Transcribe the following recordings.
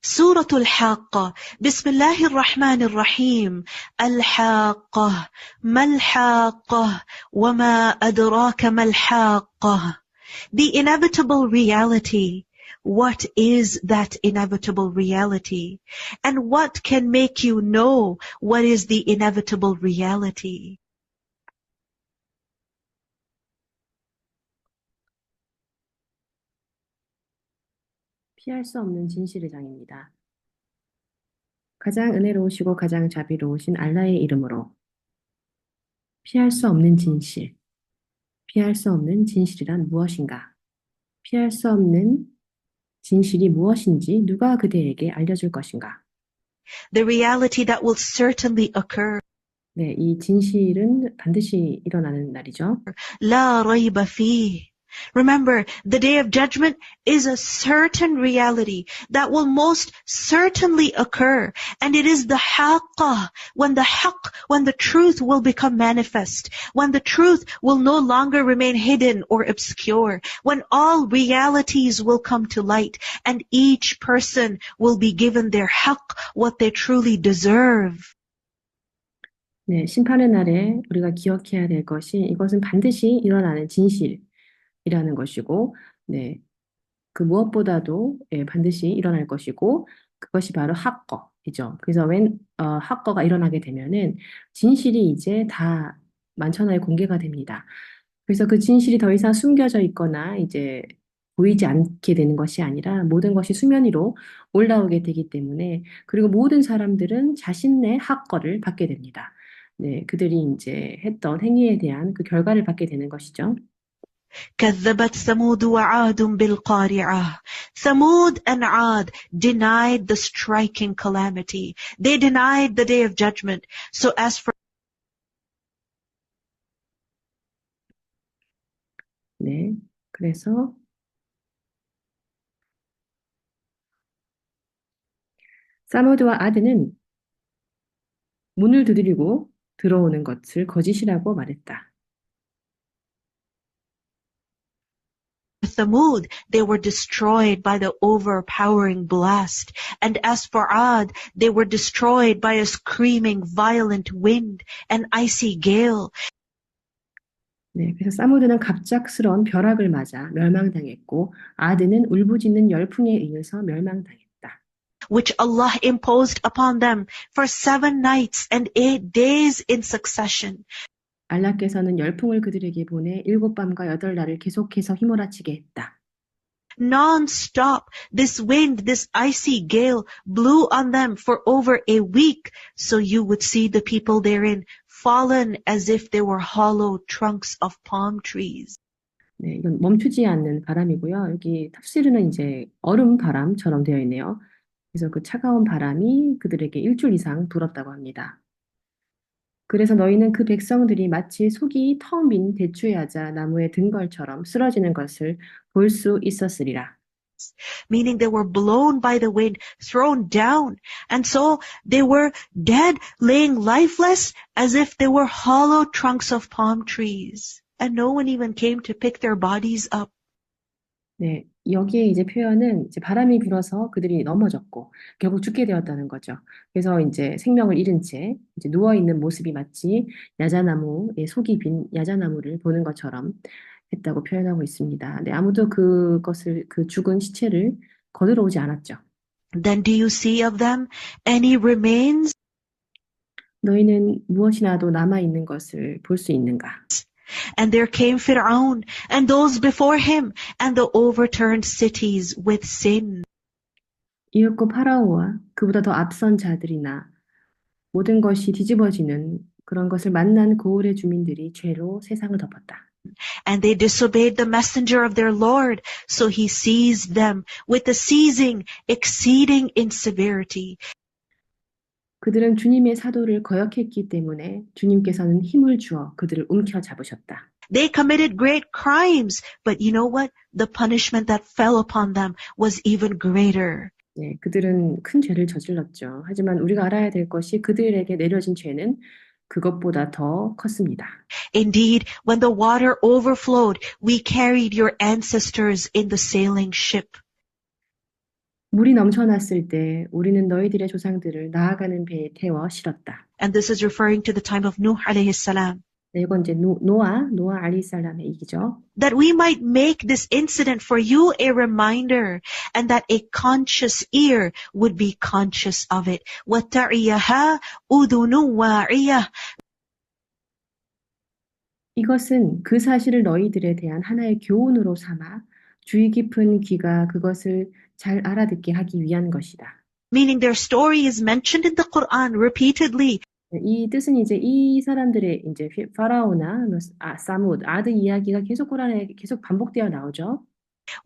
سورة الحاقة. بسم الله الرحمن الرحيم. الحاقة ما الحاقة وما أدراك ما الحاقة. The inevitable reality. What is that inevitable reality? And what can make you know what is the inevitable reality? 피할 수 없는 진실의 장입니다. 가장 은혜로우시고 가장 자비로우신 알라의 이름으로 피할 수 없는 진실, 피할 수 없는 진실이란 무엇인가? 피할 수 없는 진실이 무엇인지 누가 그대에게 알려줄 것인가? The reality that will certainly occur. 네, 이 진실은 반드시 일어나는 날이죠. لا ريب فيه. Remember, the day of judgment is a certain reality that will most certainly occur. And it is the haqqah, when the truth will become manifest, when the truth will no longer remain hidden or obscure, when all realities will come to light, and each person will be given their haqq, what they truly deserve. 네, 심판의 날에 우리가 기억해야 될 것이 이것은 반드시 일어나는 진실이라는 것이고, 네, 그 무엇보다도 반드시 일어날 것이고 그것이 바로 학거이죠. 그래서 학거가 일어나게 되면은 진실이 이제 다 만천하에 공개가 됩니다. 그래서 그 진실이 더 이상 숨겨져 있거나 이제 보이지 않게 되는 것이 아니라 모든 것이 수면 위로 올라오게 되기 때문에 그리고 모든 사람들은 자신의 학거를 받게 됩니다. 네, 그들이 이제 했던 행위에 대한 그 결과를 받게 되는 것이죠. كذبت ثمود وعاد بالقارعة. Thamud and Ad denied the striking calamity. They denied the day of judgment. So as for 네, 그래서 사모드와 아드는 문을 두드리고 들어오는 것을 거짓이라고 말했다. Thamud, they were destroyed by the overpowering blast. And as for Ad, they were destroyed by a screaming violent wind, an icy gale. 네, 그래서 사무드는 갑작스러운 벼락을 맞아 멸망당했고 아드는 울부짖는 열풍에 의해서 멸망당했다. Which Allah imposed upon them for 7 nights and 8 days in succession. 알라께서는 열풍을 그들에게 보내 7밤과 8날을 계속해서 휘몰아치게 했다. Non-stop, this wind, this icy gale blew on them for over a week, so you would see the people therein fallen as if they were hollow trunks of palm trees. 네, 이건 멈추지 않는 바람이고요. 여기 탑시르는 이제 얼음 바람처럼 되어 있네요. 그래서 그 차가운 바람이 그들에게 일주일 이상 불었다고 합니다. 그래서 너희는 그 백성들이 마치 속이 텅 빈 대추야자 나무의 등걸처럼 쓰러지는 것을 볼 수 있었으리라. Meaning they were blown by the wind, thrown down, and so they were dead, laying lifeless as if they were hollow trunks of palm trees. And no one even came to pick their bodies up. 네, 여기에 이제 표현은 이제 바람이 불어서 그들이 넘어졌고 결국 죽게 되었다는 거죠. 그래서 이제 생명을 잃은 채 이제 누워 있는 모습이 마치 야자나무의 속이 빈 야자나무를 보는 것처럼 했다고 표현하고 있습니다. 네, 아무도 그 죽은 시체를 거들어 오지 않았죠. Then do you see of them any remains? 너희는 무엇이라도 남아 있는 것을 볼 수 있는가? And there came Pharaoh and those before him and the overturned cities with sin. 이윽고 파라오와 그보다 더 앞선 자들이나 모든 것이 뒤집어지는 그런 것을 만난 고을의 주민들이 죄로 세상을 덮었다. And they disobeyed the messenger of their Lord, so he seized them with a seizing exceeding in severity. 그들은 주님의 사도를 거역했기 때문에 주님께서는 힘을 주어 그들을 움켜잡으셨다. They committed great crimes, but you know what? The punishment that fell upon them was even greater. 네, 그들은 큰 죄를 저질렀죠. 하지만 우리가 알아야 될 것이 그들에게 내려진 죄는 그것보다 더 컸습니다. Indeed, when the water overflowed, we carried your ancestors in the sailing ship. 물이 넘쳐났을 때 우리는 너희들의 조상들을 나아가는 배에 태워 실었다. And this is referring to the time of Nuh alayhi salam. 네, 이건 이제 노아 알리살람의 얘기죠. That we might make this incident for you a reminder, and that a conscious ear would be conscious of it. وَتَعِيَهَا أُذُنٌ وَاعِيَةٌ. 이것은 그 사실을 너희들에 대한 하나의 교훈으로 삼아 주의 깊은 귀가 그것을 잘 알아듣게 하기 위한 것이다. Meaning their story is mentioned in the Quran repeatedly. 이 뜻은 이제 이 사람들의 이제 파라오나 사뭇, 아드 이야기가 계속 꾸란에 계속 반복되어 나오죠.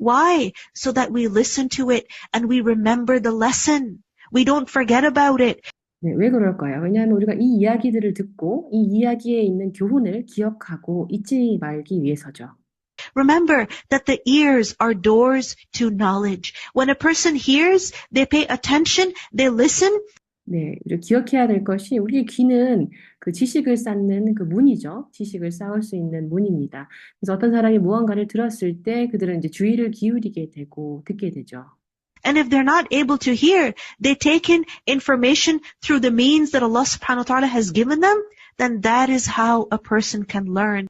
Why? So that we listen to it and we remember the lesson. We don't forget about it. 네, 왜 그럴까요? 왜냐하면 우리가 이 이야기들을 듣고 이 이야기에 있는 교훈을 기억하고 잊지 말기 위해서죠. Remember that the ears are doors to knowledge. When a person hears, they pay attention, they listen. 네, 우리가 기억해야 될 것이 우리의 귀는 그 지식을 쌓는 그 문이죠. 지식을 쌓을 수 있는 문입니다. 그래서 어떤 사람이 무언가를 들었을 때 그들은 이제 주의를 기울이게 되고 듣게 되죠. And if they're not able to hear, they take in information through the means that Allah subhanahu wa ta'ala has given them, then that is how a person can learn.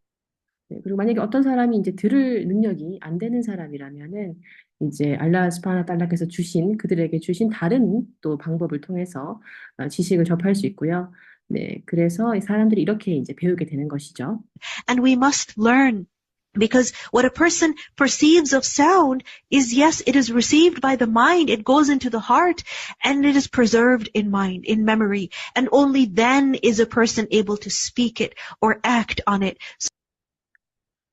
네, 그리고 만약에 어떤 사람이 이제 들을 능력이 안 되는 사람이라면은 이제 알라 스파나 달라께서 주신 그들에게 주신 다른 또 방법을 통해서 지식을 접할 수 있고요. 네, 그래서 이 사람들이 이렇게 이제 배우게 되는 것이죠. And we must learn. Because what a person perceives of sound is, yes, it is received by the mind, it goes into the heart, and it is preserved in mind, in memory. And only then is a person able to speak it or act on it.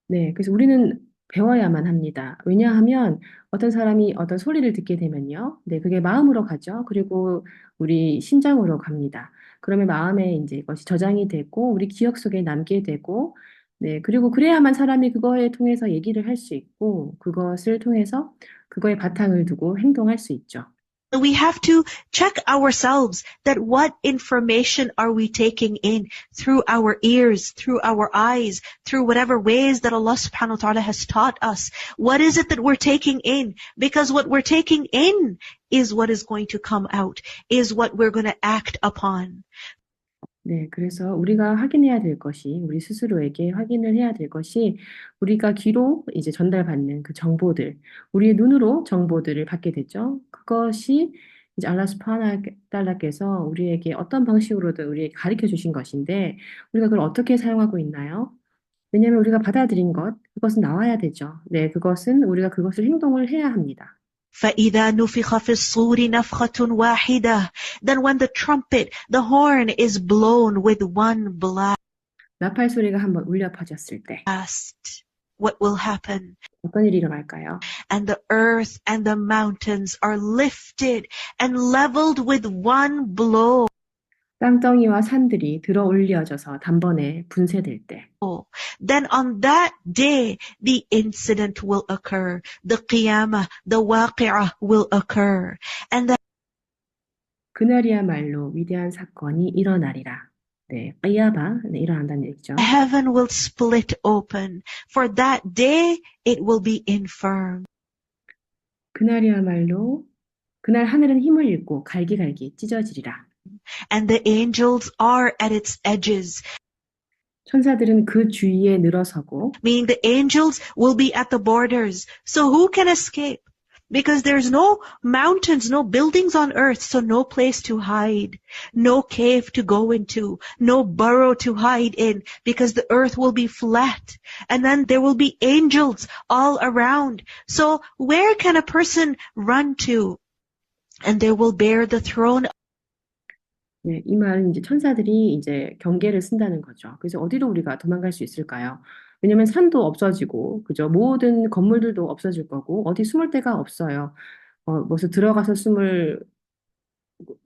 네, 그래서 우리는 배워야만 합니다. 왜냐하면 어떤 사람이 어떤 소리를 듣게 되면요. 네, 그게 마음으로 가죠. 그리고 우리 심장으로 갑니다. 그러면 마음에 이제 이것이 저장이 되고 우리 기억 속에 남게 되고 네, 그리고 그래야만 사람이 그거에 통해서 얘기를 할 수 있고 그것을 통해서 그거에 바탕을 두고 행동할 수 있죠. We have to check ourselves that what information are we taking in through our ears, through our eyes, through whatever ways that Allah subhanahu wa ta'ala has taught us. What is it that we're taking in? Because what we're taking in is what is going to come out, is what we're going to act upon. 네, 그래서 우리가 확인해야 될 것이, 우리 스스로에게 확인을 해야 될 것이, 우리가 귀로 이제 전달받는 그 정보들, 우리의 눈으로 정보들을 받게 되죠. 그것이 이제 알라 스파나 달라께서 우리에게 어떤 방식으로든 우리에게 가르쳐 주신 것인데, 우리가 그걸 어떻게 사용하고 있나요? 왜냐하면 우리가 받아들인 것, 그것은 나와야 되죠. 네, 그것은 우리가 그것을 행동을 해야 합니다. فَإِذَا نُفِخَ فِي الصُّورِ نَفْخَةٌ وَاحِدَةٌ. Then when the trumpet, the horn is blown with one 나팔 소리가 한번 울려 퍼졌을 때 blast, what will happen? 어떤 일이 일어날까요? And the earth and the mountains are lifted and leveled with one blow. 땅덩이와 산들이 들어 올려져서 단번에 분쇄될 때 Then on that day, the incident will occur. The qiyamah, the waqi'ah will occur. And that 그날이야말로 위대한 사건이 일어나리라. 네, 끼야바 네, 일어난다는 얘기죠. heaven will split open. For that day, it will be infirm. 그날이야말로 그날 하늘은 힘을 잃고 갈기갈기 찢어지리라. And the angels are at its edges. 천사들은 그 주위에 늘어서고 Meaning the angels will be at the borders. So who can escape? Because there's no mountains, no buildings on earth, so no place to hide, no cave to go into, no burrow to hide in, because the earth will be flat. And then there will be angels all around. So where can a person run to? And they will bear the throne. 네, 이 말은 이제 천사들이 이제 경계를 쓴다는 거죠. 그래서 어디로 우리가 도망갈 수 있을까요? 왜냐면 산도 없어지고, 그죠? 모든 건물들도 없어질 거고, 어디 숨을 데가 없어요. 무슨 들어가서 숨을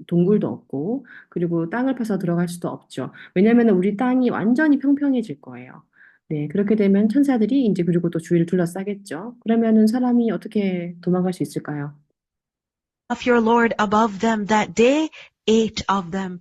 동굴도 없고, 그리고 땅을 파서 들어갈 수도 없죠. 왜냐면 우리 땅이 완전히 평평해질 거예요. 네, 그렇게 되면 천사들이 이제 그리고 또 주위를 둘러싸겠죠. 그러면은 사람이 어떻게 도망갈 수 있을까요? Of your Lord above them that day, 8 of them.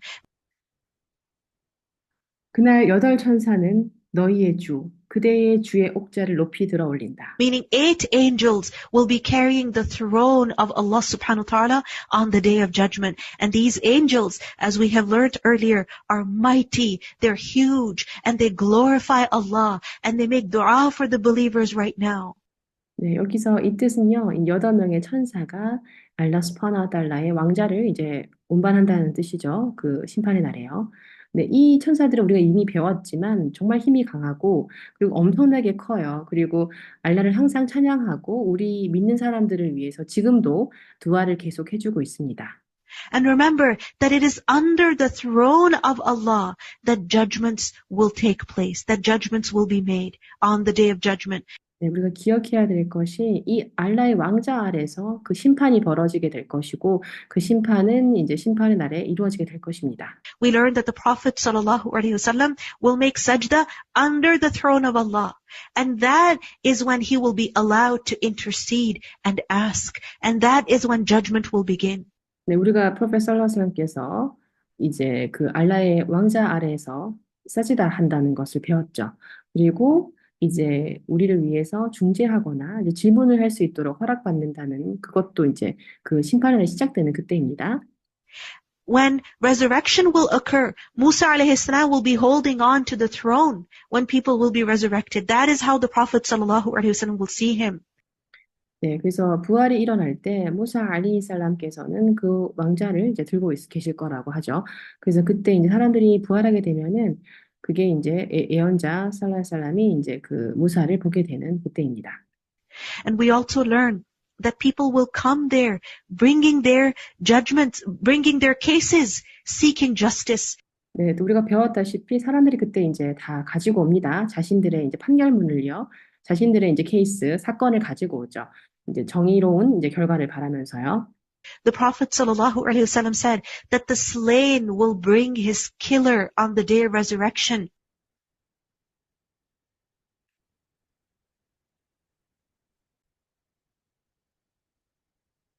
그날 8 천사는 너희의 주, 그대의 주의 옥자를 높이 들어 올린다. Meaning 8 angels will be carrying the throne of Allah subhanahu wa ta'ala on the day of judgment. And these angels, as we have learned earlier, are mighty, they're huge, and they glorify Allah, and they make dua for the believers right now. 네, 여기서 이 뜻은요, 이 8명의 천사가 알라 스파나 달라의 왕자를 이제 운반한다는 뜻이죠. 그 심판의 날에요. 네, 이 천사들은 우리가 이미 배웠지만 정말 힘이 강하고 그리고 엄청나게 커요. 그리고 알라를 항상 찬양하고 우리 믿는 사람들을 위해서 지금도 두아를 계속 해주고 있습니다. And remember that it is under the throne of Allah that judgments will take place, that judgments will be made on the day of judgment. 네, 우리가 기억해야 될 것이 이 알라의 왕자 아래서 그 심판이 벌어지게 될 것이고 그 심판은 이제 심판의 날에 이루어지게 될 것입니다. We learned that the Prophet sallallahu alaihi wasallam will make sajda under the throne of Allah. And that is when he will be allowed to intercede and ask. And that is when judgment will begin. 네, 우리가 프로페서 살라스람께서 이제 그 알라의 왕자 아래에서 사지다 한다는 것을 배웠죠. 그리고 이제 우리를 위해서 중재하거나 이제 질문을 할 수 있도록 허락받는다는 그것도 이제 그 심판이 시작되는 그때입니다. When resurrection will occur, Musa alayhi salam will be holding on to the throne when people will be resurrected. That is how the Prophet sallallahu alaihi wasallam will see him. 네, 그래서 부활이 일어날 때 무사 알리살람께서는 그 왕자를 이제 들고 계실 거라고 하죠. 그래서 그때 이제 사람들이 부활하게 되면은 그게 이제 예언자 살라살람이 이제 그 무사를 보게 되는 그때입니다. And we also learn that people will come there, bringing their judgments, bringing their cases, seeking justice. 네, 또 우리가 배웠다시피 사람들이 그때 이제 다 가지고 옵니다. 자신들의 이제 판결문을요, 자신들의 이제 케이스, 사건을 가지고 오죠. 이제 정의로운 이제 결과를 바라면서요. The Prophet sallallahu alaihi wasallam said that the slain will bring his killer on the day of resurrection.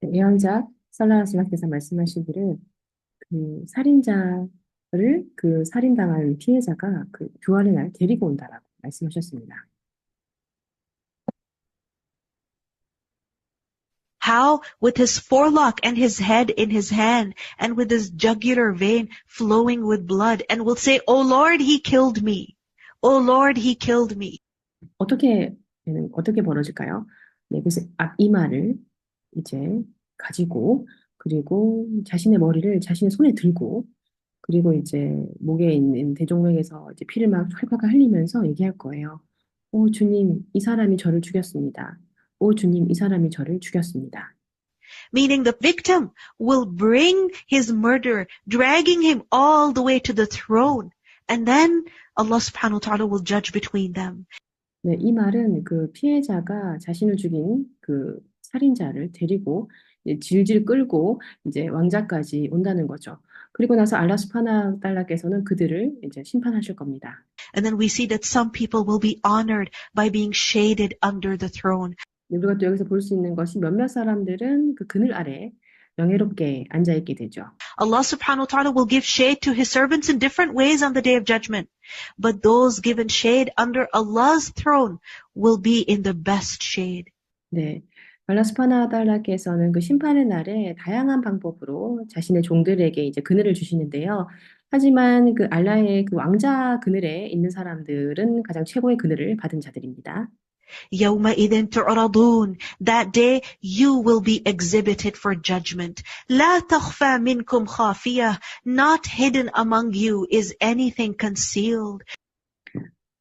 예언자 살라살라께서 말씀하시기를 그 살인자를 그 살인당한 피해자가 그 부활의 날 데리고 온다라고 말씀하셨습니다. How? With his forelock and his head in his hand, and with his jugular vein flowing with blood, and will say, "O Lord, he killed me. O Lord, he killed me." 어떻게 벌어질까요? 네, 그래서 앞이마를 이제 가지고 그리고 자신의 머리를 자신의 손에 들고 그리고 이제 목에 있는 대동맥에서 이제 피를 막 활활 흘리면서 얘기할 거예요. 오 주님, 이 사람이 저를 죽였습니다. 오 주님, 이 사람이 저를 죽였습니다. Meaning the victim will bring his murderer, dragging him all the way to the throne. And then Allah subhanahu wa ta'ala will judge between them. 네, 이 말은 그 피해자가 자신을 죽인 그 살인자를 데리고 이제 질질 끌고 이제 왕자까지 온다는 거죠. 그리고 나서 알라 수파나 달라께서는 그들을 이제 심판하실 겁니다. And then we see that some people will be honored by being shaded under the throne. 우리가 또 여기서 볼 수 있는 것이 몇몇 사람들은 그 그늘 아래 명예롭게 앉아 있게 되죠. Allah subhanahu wa ta'ala will give shade to his servants in different ways on the day of judgment. But those given shade under Allah's throne will be in the best shade. 네. 알라 수파나 달라께서는 그 심판의 날에 다양한 방법으로 자신의 종들에게 이제 그늘을 주시는데요. 하지만 그 알라의 그 왕자 그늘에 있는 사람들은 가장 최고의 그늘을 받은 자들입니다. يومئذ تعرضون. That day you will be exhibited for judgment. لا تخفى منكم خافية. Not hidden among you is anything concealed.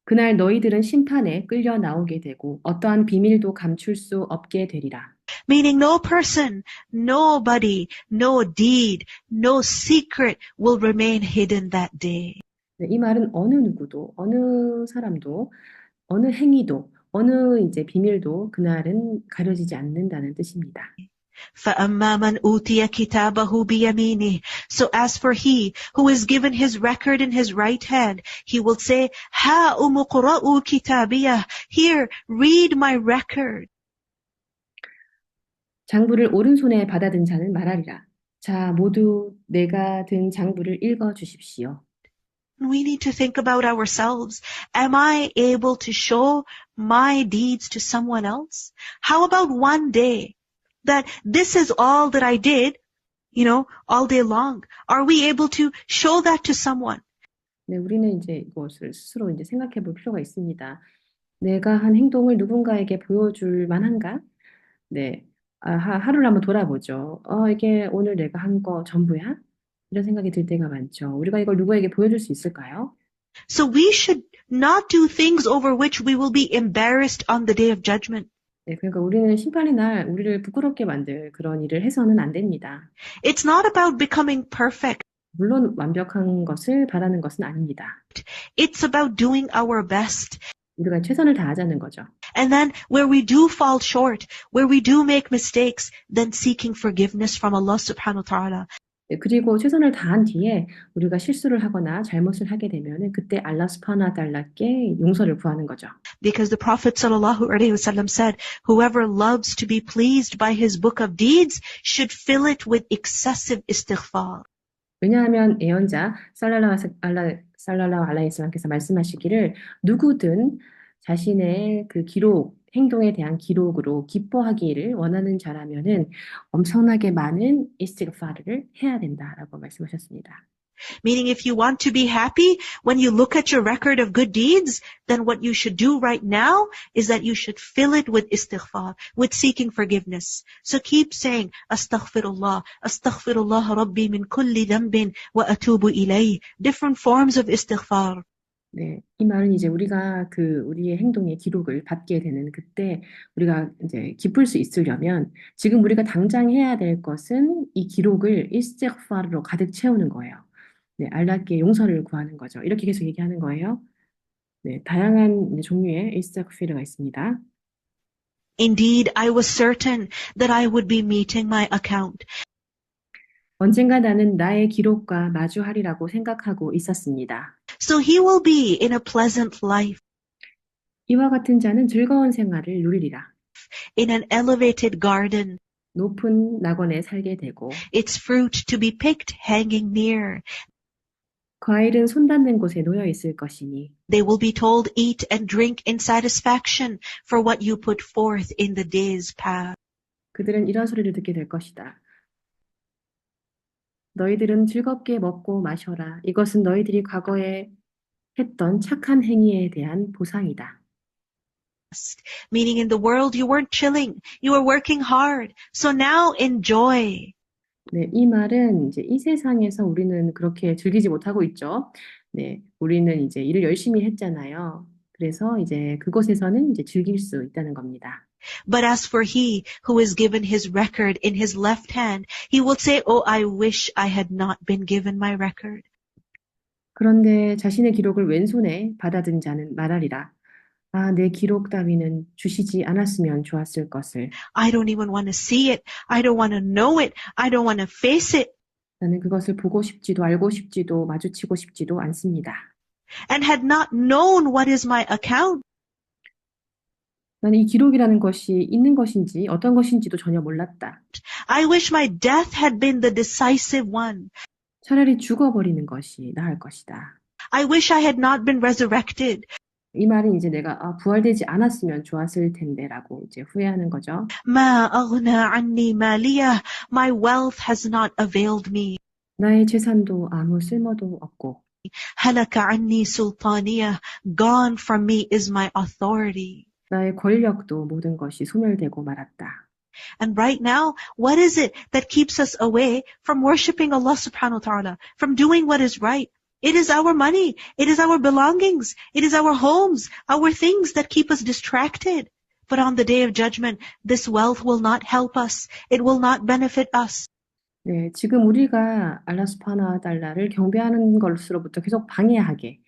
그날 너희들은 심판에 끌려 나오게 되고 어떠한 비밀도 감출 수 없게 되리라. Meaning no person, nobody, no deed, no secret will remain hidden that day. 네, 이 말은 어느 누구도, 어느 사람도, 어느 행위도, 어느 이제 비밀도 그날은 가려지지 않는다는 뜻입니다. فَأَمَّا مَنْ أُوتِيَ كِتَابَهُ بِيَمِينِهِ. So as for he who is given his record in his right hand, he will say, هَاؤُمُ اقْرَءُوا كِتَابِيَهْ. Here, read my record. 장부를 오른손에 받아든 자는 말하리라. 자, 모두 내가 든 장부를 읽어 주십시오. We need to think about ourselves. Am I able to show my deeds to someone else? How about one day that this is all that I did, all day long? Are we able to show that to someone? 네, 우리는 이제 이것을 스스로 이제 생각해 볼 필요가 있습니다. 내가 한 행동을 누군가에게 보여줄 만한가? 네, 하루를 한번 돌아보죠. 이게 오늘 내가 한 거 전부야? 이런 생각이 들 때가 많죠. 우리가 이걸 누구에게 보여줄 수 있을까요? So we should not do things over which we will be embarrassed on the day of judgment. 네, 그러니까 우리는 심판의 날 우리를 부끄럽게 만들 그런 일을 해서는 안 됩니다. It's not about becoming perfect. 물론 완벽한 것을 바라는 것은 아닙니다. It's about doing our best. 우리가 최선을 다하자는 거죠. And then where we do fall short, where we do make mistakes, then seeking forgiveness from Allah subhanahu wa ta'ala. 네, 그리고 최선을 다한 뒤에 우리가 실수를 하거나 잘못을 하게 되면은 그때 알라 스파나 달라께 용서를 구하는 거죠. Because the Prophet sallallahu alaihi wasallam said, whoever loves to be pleased by his book of deeds should fill it with excessive istighfar. 왜냐하면 예언자 살랄라hu 알라이히스람께서 말씀하시기를 누구든 자신의 그 기록, 행동에 대한 기록으로 기뻐하기를 원하는 자라면은 엄청나게 많은 이스티그파르를 해야 된다라고 말씀하셨습니다. Meaning if you want to be happy, when you look at your record of good deeds, then what you should do right now is that you should fill it with istighfar, with seeking forgiveness. So keep saying, astaghfirullah rabbi min kulli dhanbin wa atubu ilayh. Different forms of istighfar. 네, 이 말은 이제 우리가 우리의 행동의 기록을 받게 되는 그때 우리가 이제 기쁠 수 있으려면 지금 우리가 당장 해야 될 것은 이 기록을 이스티그파르로 가득 채우는 거예요. 네, 알라께 용서를 구하는 거죠. 이렇게 계속 얘기하는 거예요. 네, 다양한 종류의 이스티그파르가 있습니다. Indeed, I was certain that I would be meeting my account. 언젠가 나는 나의 기록과 마주하리라고 생각하고 있었습니다. So he will be in a pleasant life, 이와 같은 자는 즐거운 생활을 누리리라. in an elevated garden, 높은 낙원에 살게 되고 its fruit to be picked hanging near. 과일은 손닿는 곳에 놓여 있을 것이니 They will be told, eat and drink in satisfaction for what you put forth in the days past. 그들은 이런 소리를 듣게 될 것이다. 너희들은 즐겁게 먹고 마셔라. 이것은 너희들이 과거에 했던 착한 행위에 대한 보상이다. Meaning in the world you weren't chilling, you were working hard. So now enjoy. 네, 이 말은 이제 이 세상에서 우리는 그렇게 즐기지 못하고 있죠. 네, 우리는 이제 일을 열심히 했잖아요. 그래서 이제 그곳에서는 이제 즐길 수 있다는 겁니다. But as for he who is given his record in his left hand, he will say, oh, I wish I had not been given my record. 그런데 자신의 기록을 왼손에 받아든 자는 말하리라. 아, 내 기록 따위는 주시지 않았으면 좋았을 것을. I don't even want to see it. I don't want to know it. I don't want to face it. 나는 그것을 보고 싶지도 알고 싶지도 마주치고 싶지도 않습니다. And had not known what is my account. 나는 이 기록이라는 것이 있는 것인지 어떤 것인지도 전혀 몰랐다. I wish my death had been the decisive one. 차라리 죽어버리는 것이 나을 것이다. I wish I had not been resurrected. 이 말은 이제 내가 부활되지 않았으면 좋았을 텐데라고 이제 후회하는 거죠. ما أغنى عني مالية. My wealth has not availed me. 나의 재산도 아무 쓸모도 없고. هلك عني سلطانية. Gone from me is my authority. 나의 권력도 모든 것이 소멸되고 말았다. And right now, what is it that keeps us away from worshiping Allah subhanahu wa ta'ala, from doing what is right? It is our money. It is our belongings. It is our homes, our things that keep us distracted. But on the day of judgment, this wealth will not help us. It will not benefit us. 네, 지금 우리가 알라 수브하나후 달라를 경배하는 것으로부터 계속 방해하게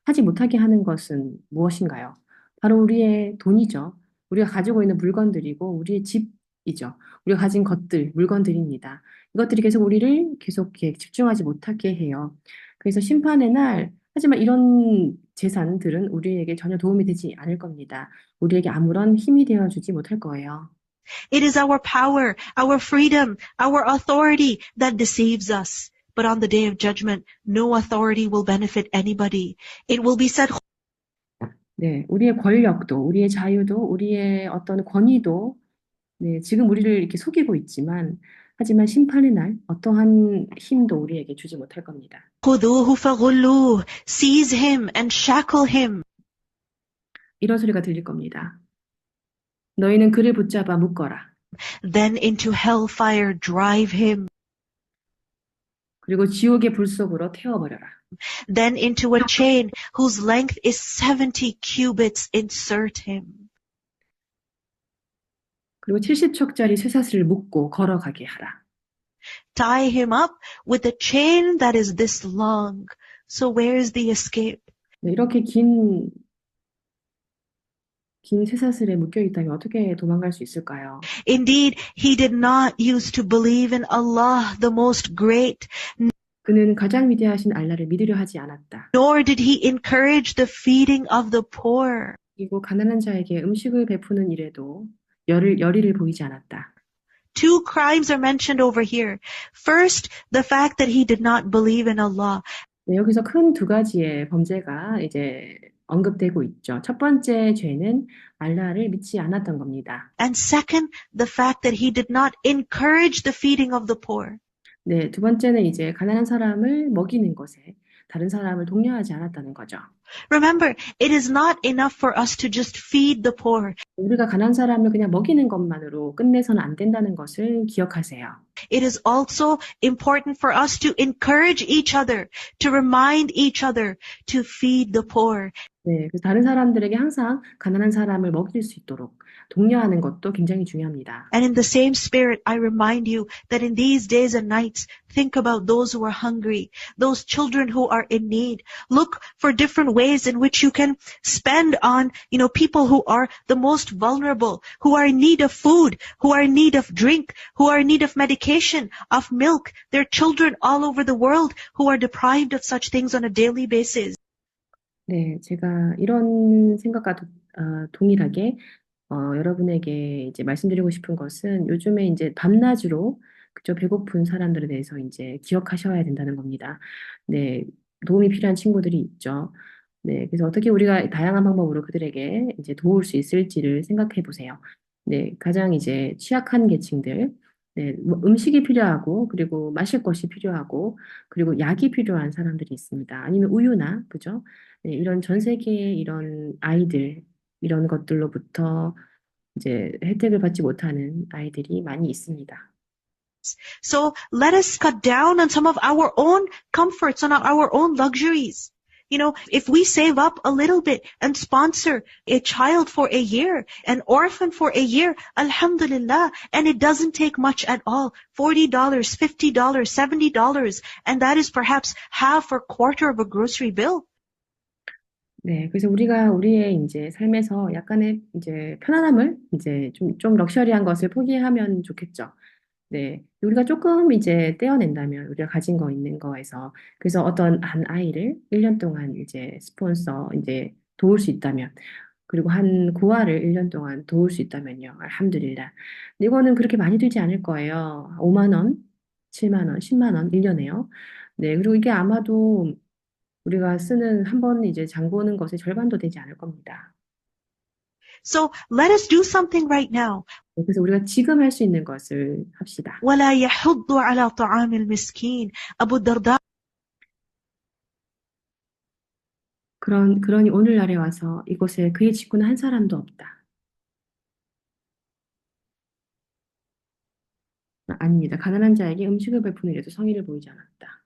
하지 못하게 하는 것은 무엇인가요? 바로 우리의 돈이죠. 우리가 가지고 있는 물건들이고 우리의 집이죠. 우리가 가진 것들, 물건들입니다. 이것들이 계속 우리를 계속 이렇게 집중하지 못하게 해요. 그래서 심판의 날, 하지만 이런 재산들은 우리에게 전혀 도움이 되지 않을 겁니다. 우리에게 아무런 힘이 되어주지 못할 거예요. It is our power, our freedom, our authority that deceives us. But on the day of judgment, no authority will benefit anybody. It will be said, 네, 우리의 권력도, 우리의 자유도, 우리의 어떤 권위도, 네, 지금 우리를 이렇게 속이고 있지만, 하지만 심판의 날 어떠한 힘도 우리에게 주지 못할 겁니다. خُذُوهُ فَغُلُّوهُ, seize him and shackle him. 이런 소리가 들릴 겁니다. 너희는 그를 붙잡아 묶어라. Then into hellfire drive him. 그리고 지옥의 불 속으로 태워버려라. Then into a chain whose length is 70 cubits insert him. 그리고 70척짜리 쇠사슬을 묶고 걸어가게 하라. Tie him up with a chain that is this long. So where's the escape? 네, 이렇게 긴 쇠사슬에 묶여 있다면 어떻게 도망갈 수 있을까요? Indeed, he did not use to believe in Allah, the most great, 그는 가장 위대하신 알라를 믿으려 하지 않았다. nor did he encourage the feeding of the poor. 그리고 가난한 자에게 음식을 베푸는 일에도 열의를 보이지 않았다. Two crimes are mentioned over here. First, the fact that he did not believe in Allah. 네, 여기서 큰 두 가지의 범죄가 이제 언급되고 있죠. 첫 번째 죄는 알라를 믿지 않았던 겁니다. And second, the fact that he did not encourage the feeding of the poor. 네, 두 번째는 이제 가난한 사람을 먹이는 것에 다른 사람을 독려하지 않았다는 거죠. Remember, it is not enough for us to just feed the poor. 우리가 가난한 사람을 그냥 먹이는 것만으로 끝내서는 안 된다는 것을 기억하세요. It is also important for us to encourage each other, to remind each other to feed the poor. 네, 그래서 다른 사람들에게 항상 가난한 사람을 먹일 수 있도록 독려하는 것도 굉장히 중요합니다. And in the same spirit, I remind you that in these days and nights, think about those who are hungry, those children who are in need. Look for different ways in which you can spend on, people who are the most vulnerable, who are in need of food, who are in need of drink, who are in need of medication, of milk. There are children all over the world who are deprived of such things on a daily basis. 네, 제가 이런 생각과 동일하게 여러분에게 이제 말씀드리고 싶은 것은 요즘에 이제 밤낮으로 그저 배고픈 사람들에 대해서 이제 기억하셔야 된다는 겁니다. 네, 도움이 필요한 친구들이 있죠. 네, 그래서 어떻게 우리가 다양한 방법으로 그들에게 이제 도울 수 있을지를 생각해 보세요. 네, 가장 이제 취약한 계층들, 네, 뭐 음식이 필요하고 그리고 마실 것이 필요하고 그리고 약이 필요한 사람들이 있습니다. 아니면 우유나 그죠? 네, 이런 전 세계의 이런 아이들 이런 것들로부터 이제 혜택을 받지 못하는 아이들이 많이 있습니다. So let us cut down on some of our own comforts, on our own luxuries. If we save up a little bit and sponsor a child for a year, an orphan for a year, alhamdulillah, and it doesn't take much at all, $40, $50, $70, and that is perhaps half or quarter of a grocery bill. 네, 그래서 우리가 우리의 이제 삶에서 약간의 이제 편안함을 이제 좀 럭셔리한 것을 포기하면 좋겠죠. 네, 우리가 조금 이제 떼어낸다면 우리가 가진 거 있는 거에서 그래서 어떤 한 아이를 1년 동안 이제 스폰서 이제 도울 수 있다면 그리고 한 고아를 1년 동안 도울 수 있다면요. 알함두릴라. 근데 이거는 그렇게 많이 들지 않을 거예요. 5만 원, 7만 원, 10만 원 1년에요. 네, 그리고 이게 아마도 우리가 쓰는 한 번 이제 장 보는 것의 절반도 되지 않을 겁니다. So let us do something right now. 그래서 우리가 지금 할 수 있는 것을 합시다. ولا يحض على طعام المسكين. أبو الدرداء 그러니 오늘날에 와서 이곳에 그의 직구는 한 사람도 없다. 아닙니다. 가난한 자에게 음식을 베푸는 일에도 성의를 보이지 않았다.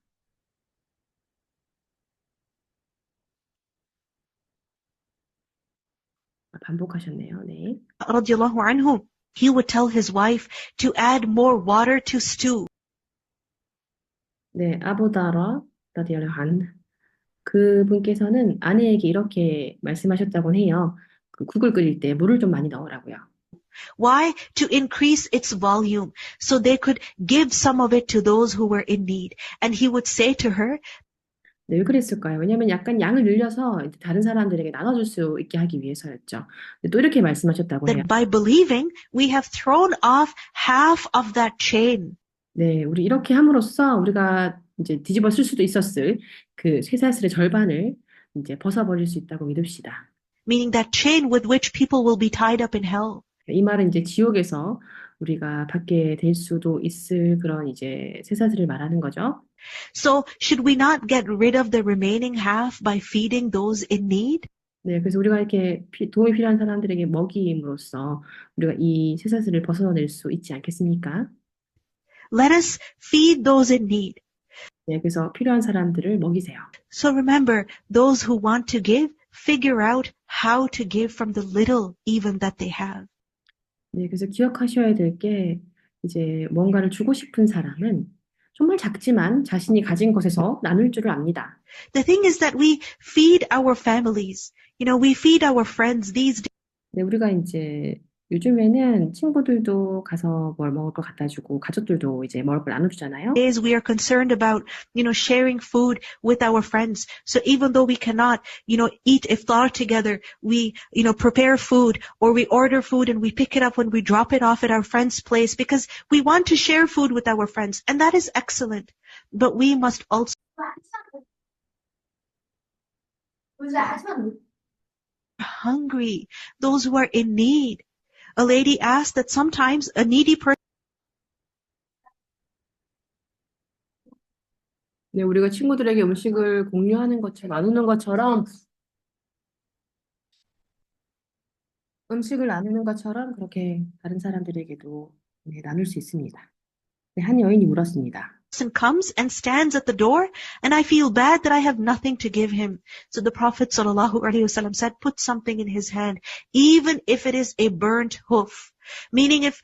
반복하셨네요. 네. رضي الله عنه, he would tell his wife to add more water to stew. 네, 아부다라 라디알lahu 안 그분께서는 아내에게 이렇게 말씀하셨다고 해요. 그 국을 끓일 때 물을 좀 많이 넣으라고요. Why? To increase its volume, so they could give some of it to those who were in need. And he would say to her, 네, 왜 그랬을까요? 왜냐하면 약간 양을 늘려서 이제 다른 사람들에게 나눠줄 수 있게 하기 위해서였죠. 또 이렇게 말씀하셨다고 해요. that by believing, we have thrown off half of that chain. 네, 우리 이렇게 함으로써 우리가 이제 뒤집어 쓸 수도 있었을 그 쇠사슬의 절반을 이제 벗어버릴 수 있다고 믿읍시다. Meaning that chain with which people will be tied up in hell. 이 말은 이제 지옥에서 우리가 받게 될 수도 있을 그런 이제 쇠사슬을 말하는 거죠. So should we not get rid of the remaining half by feeding those in need? 네, 그래서 우리가 이렇게 도움이 필요한 사람들에게 먹임으로써 우리가 이 쇠사슬을 벗어낼 수 있지 않겠습니까? Let us feed those in need. 네, 그래서 필요한 사람들을 먹이세요. So remember, those who want to give, figure out how to give from the little even that they have. 네, 그래서 기억하셔야 될 게 이제 뭔가를 주고 싶은 사람은 정말 작지만 자신이 가진 것에서 나눌 줄을 압니다. The thing is that we feed our families. We feed our friends these 네, 우리가 이제 요즘에는 친구들도 가서 뭘 먹을 거 갖다 주고 가족들도 이제 먹을 걸 나눠주잖아요. days. We are concerned about, sharing food with our friends. So even though we cannot, eat iftar together, we, prepare food or we order food and we pick it up when we drop it off at our friend's place because we want to share food with our friends. And that is excellent. But we must also hungry, those who are in need. A lady asked that sometimes a needy person 네, 우리가 친구들에게 음식을 공유하는 것처럼 나누는 것처럼 음식을 나누는 것처럼 그렇게 다른 사람들에게도 네, 나눌 수 있습니다. 네, 한 여인이 물었습니다. comes and stands at the door and I feel bad that I have nothing to give him. So the Prophet ﷺ said, put something in his hand, even if it is a burnt hoof. Meaning if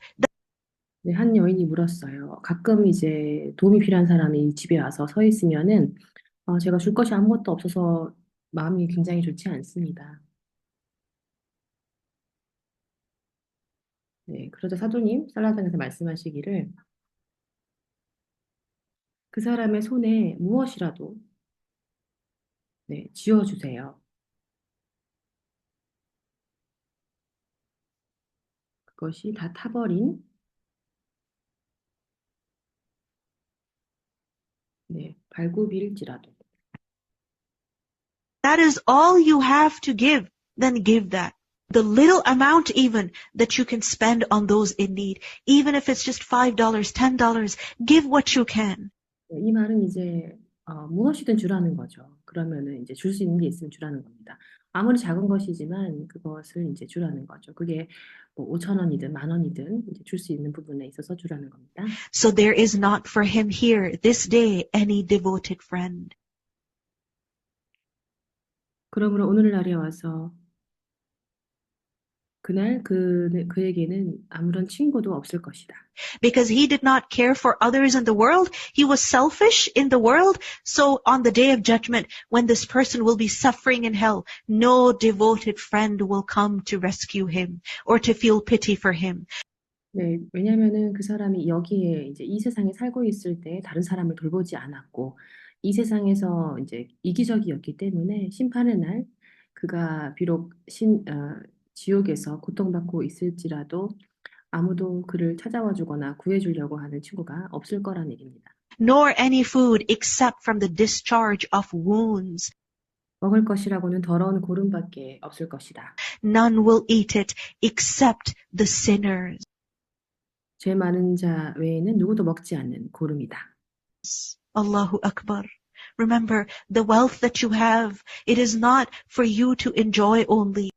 네, 한 여인이 물었어요. 가끔 이제 도움이 필요한 사람이 집에 와서 서 있으면은 제가 줄 것이 아무것도 없어서 마음이 굉장히 좋지 않습니다. 네, 그러자 사도님 살라장에서 말씀하시기를 그 사람의 손에 무엇이라도 네, 쥐어주세요. 그것이 다 타버린 네, 발굽일지라도 that is all you have to give, then give that. The little amount even that you can spend on those in need, even if it's just $5, $10, give what you can. 네, 이 말은 이제 무엇이든 주라는 거죠. 그러면은 이제 줄 수 있는 게 있으면 주라는 겁니다. 아무리 작은 것이지만 그것을 이제 주라는 거죠. 그게 뭐 5천 원이든 만 원이든 이제 줄 수 있는 부분에 있어서 주라는 겁니다. So there is not for him here this day any devoted friend. 그러므로 오늘날에 와서 그날 그에게는 아무런 친구도 없을 것이다. Because he did not care for others in the world, he was selfish in the world. So on the day of judgment, when this person will be suffering in hell, no devoted friend will come to rescue him or to feel pity for him. 네, 왜냐하면은 그 사람이 여기에 이제 이 세상에 살고 있을 때 다른 사람을 돌보지 않았고 이 세상에서 이제 이기적이었기 때문에 심판의 날 그가 비록 지옥에서 고통받고 있을지라도 아무도 그를 찾아와 주거나 구해 주려고 하는 친구가 없을 거란 얘기입니다. Nor any food except from the discharge of wounds. 먹을 것이라고는 더러운 고름밖에 없을 것이다. None will eat it except the sinners. 죄 많은 자 외에는 누구도 먹지 않는 고름이다. Allahu Akbar. Remember, the wealth that you have, it is not for you to enjoy only.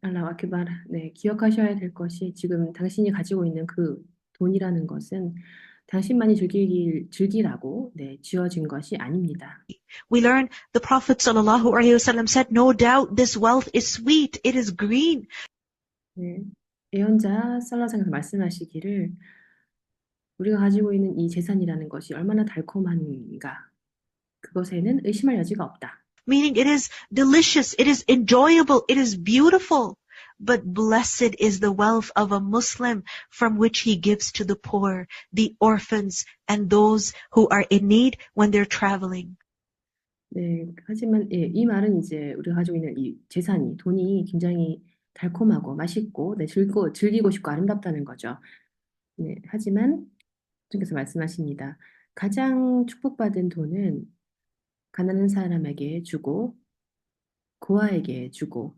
알라후 아크발. 네, 기억하셔야 될 것이 지금 당신이 가지고 있는 그 돈이라는 것은 당신만이 즐기라고 네, 지어진 것이 아닙니다. We learn the Prophet ﷺ said, no doubt this wealth is sweet, it is green. 네, 예언자 살라상에서 말씀하시기를 우리가 가지고 있는 이 재산이라는 것이 얼마나 달콤한가 그것에는 의심할 여지가 없다. Meaning it is delicious, it is enjoyable, it is beautiful. But blessed is the wealth of a Muslim from which he gives to the poor, the orphans, and those who are in need when they're traveling. 네, 하지만 이 말은 이제 우리가 가지고 있는 이 재산이, 돈이 굉장히 달콤하고 맛있고 네, 즐기고 싶고 아름답다는 거죠. 네, 하지만 주께서 말씀하십니다. 가장 축복받은 돈은 가난한 사람에게 주고, 고아에게 주고,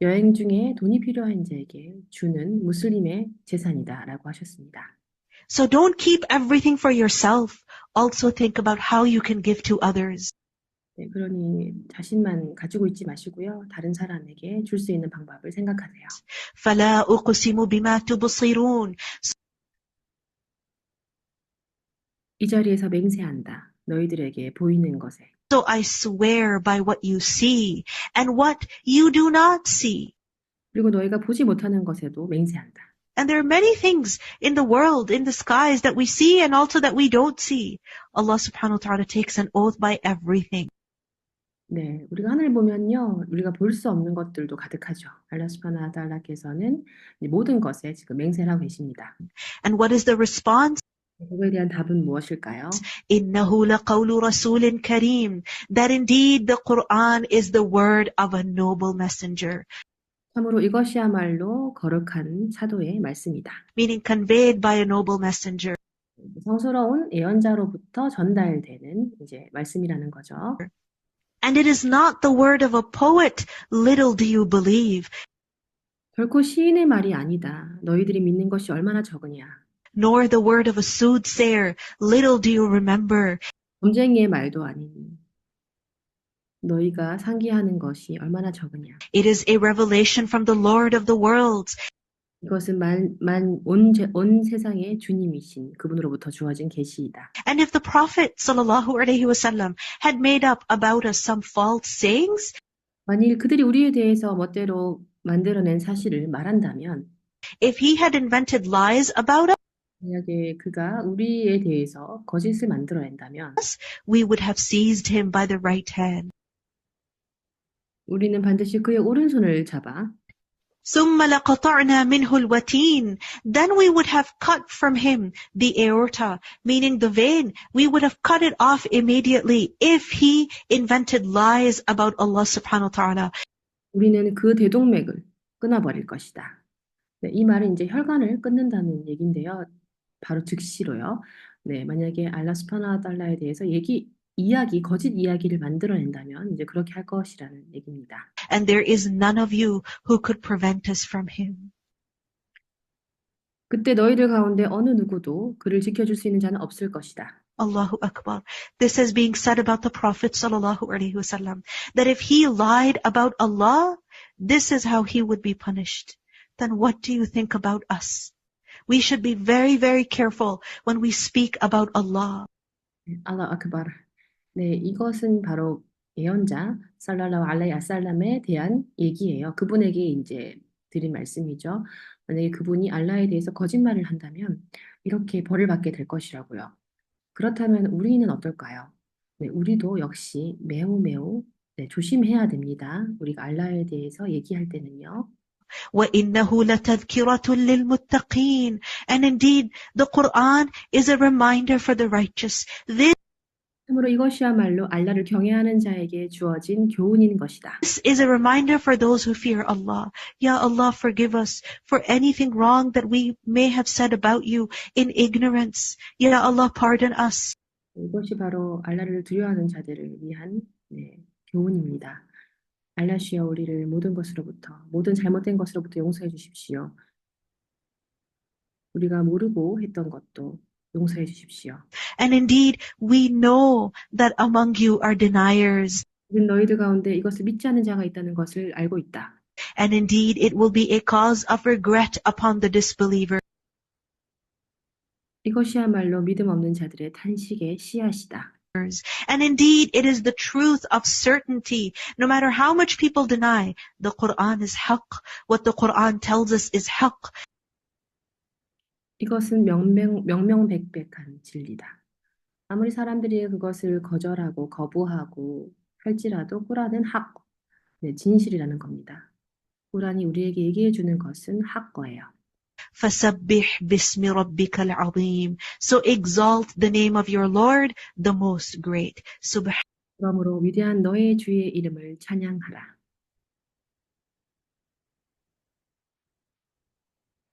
여행 중에 돈이 필요한 자에게 주는 무슬림의 재산이다라고 하셨습니다. So don't keep everything for yourself. Also think about how you can give to others. 네, 그러니 자신만 가지고 있지 마시고요. 다른 사람에게 줄 수 있는 방법을 생각하세요. فلا أقسم بما تبصرون. 이 자리에서 맹세한다. 너희들에게 보이는 것에. So I swear by what you see and what you do not see. 그리고 너희가 보지 못하는 것에도 맹세한다. And there are many things in the world, in the skies that we see and also that we don't see. Allah subhanahu wa ta'ala takes an oath by everything. 네, 우리가 하늘 보면요, 우리가 볼 수 없는 것들도 가득하죠. 알라 수브하나후 타알라께서는 모든 것에 지금 맹세를 하고 계십니다. And what is the response? 그거에 대한 답은 무엇일까요? إِنَّهُ لَقَوْلُ رَسُولٍ كَرِيمٍ. That indeed the Quran is the word of a noble messenger. 참으로 이것이야말로 거룩한 사도의 말씀이다. Meaning conveyed by a noble messenger. 성스러운 예언자로부터 전달되는 이제 말씀이라는 거죠. And it is not the word of a poet. Little do you believe. 결코 시인의 말이 아니다. 너희들이 믿는 것이 얼마나 적으냐. Nor the word of a soothsayer. Little do you remember. 점쟁이의 말도 아니니. 너희가 상기하는 것이 얼마나 적으냐. It is a revelation from the Lord of the worlds. 이것은 온 세상의 주님이신 그분으로부터 주어진 계시이다. And if the Prophet sallallahu alaihi wasallam had made up about us some false sayings, 만일 그들이 우리에 대해서 멋대로 만들어낸 사실을 말한다면, if he had invented lies about us, 만약에 그가 우리에 대해서 거짓을 만들어낸다면, we would have seized him by the right hand. 우리는 반드시 그의 오른손을 잡아 ثم لقطعنا منه الوتين. Then we would have cut from him the aorta, meaning the vein. We would have cut it off immediately if he invented lies about Allah subhanahu wa ta'ala. 우리는 그 대동맥을 끊어버릴 것이다. 네, 이 말은 이제 혈관을 끊는다는 얘기인데요. 바로 즉시로요. 네, 만약에 알라 수브하나후 타알라에 대해서 거짓 이야기를 만들어낸다면 이제 그렇게 할 것이라는 얘기입니다. And there is none of you who could prevent us from him. 그때 너희들 가운데 어느 누구도 그를 지켜줄 수 있는 자는 없을 것이다. Allahu Akbar. This is being said about the Prophet sallallahu alaihi wasallam, that if he lied about Allah, this is how he would be punished. Then what do you think about us? We should be very, very careful when we speak about Allah. 알라 아크바르. 네, 이것은 바로 예언자 살랄라후 알라이히 아살람에 대한 얘기예요. 그분에게 이제 드린 말씀이죠. 만약에 그분이 알라에 대해서 거짓말을 한다면 이렇게 벌을 받게 될 것이라고요. 그렇다면 우리는 어떨까요? 네, 우리도 역시 매우 조심해야 됩니다. 우리가 알라에 대해서 얘기할 때는요. وَإِنَّهُ لَتَذْكِرَةٌ لِلْمُتَّقِينَ. And indeed, the Quran is a reminder for the righteous. 참으로 이것이야말로 알라를 경외하는 자에게 주어진 교훈인 것이다. This is a reminder for those who fear Allah. Ya Allah, forgive us for anything wrong that we may have said about you in ignorance. Ya Allah, pardon us. 이것이 바로 알라를 두려워하는 자들을 위한 교훈입니다. 알라시여 우리를 모든 잘못된 것으로부터 용서해 주십시오. 우리가 모르고 했던 것도 용서해 주십시오. And indeed, we know that among you are deniers. 우린 너희들 가운데 이것을 믿지 않는 자가 있다는 것을 알고 있다. And indeed, it will be a cause of regret upon the disbeliever. 이것이야말로 믿음 없는 자들의 탄식의 씨앗이다. And indeed, it is the truth of certainty. No matter how much people deny, the Quran is haqq. What the Quran tells us is haqq. 이것은 명명백백한 진리다. 아무리 사람들이 그것을 거절하고 거부하고 할지라도 꾸란은 진실이라는 겁니다. 꾸란이 우리에게 얘기해 주는 것은 거예요. فَسَبِّحْ بِاسْمِ رَبِّكَ الْعَظِيمِ. So exalt the name of your Lord, the most great. 그러므로 위대한 너의 주의 이름을 찬양하라.